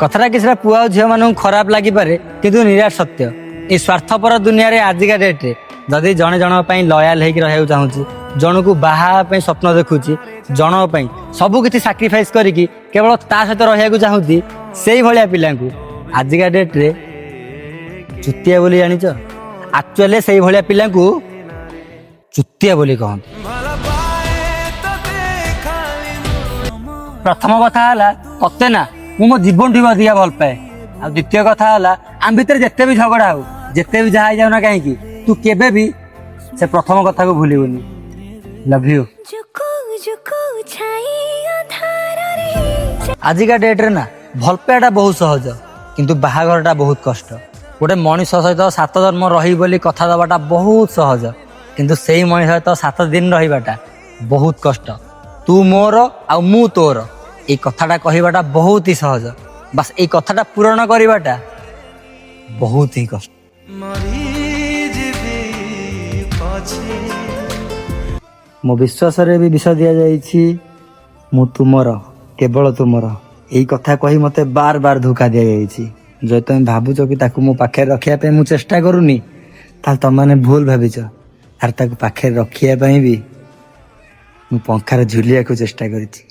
कथाटा किसी पुआ झील मान खराब लगिपे किंतु निराश सत्य ये स्वार्थपर दुनिया रे आजिका डेट्रे जदि जड़े जन लयाल होकर रहा चाहूँगी जन को बाहा स्वप्न देखुची जन सबू किसी साक्रिफाइस करके केवल ता सहित रहा चाहूँगी से भाया पिला आजिका डेट्रे चुतिया बोली जानिच एक्चुअली से भाया पिला चुतिया बोली कहते। प्रथम कथा है तत्ते ना मो जीवन टी अधिका भल पाए आ द्वितीय कथा है आम भितर जिते भी झगड़ा हो जिते भी जहाँ जाऊना कहीं तू केबे भी से प्रथम कथा को भूलबुनि। Love you. आजिका डेट्रे ना भल पाइबाटा बहुत सहज किंतु बाहाघरटा बहुत कष्ट। गोटे मनीष सहित 7 जन्म रही बोली कथा दबाटा बहुत सहज किंतु से मनीष सहित 7 दिन रहीबाटा बहुत कष्ट। तू मोर आ मु तोर ये कथाटा कहबाटा बहुत ही सहज बस ये कथाटा पूरण करवाटा बहुत ही कष्ट। मो विश्वास रे भी विष दि जाइछि मु तुमर केवल तुमर यही कथा कही मते बार बार धोखा दि जाइछि जो तुम भावुच कि ताकू मो पाखे रखिया पे मु चेष्टा करूनी ताल तुम माने भूल भाविच आर ताकू पाखे रखिया पे भी मु पंखार झुलिया को चेष्टा करिछि।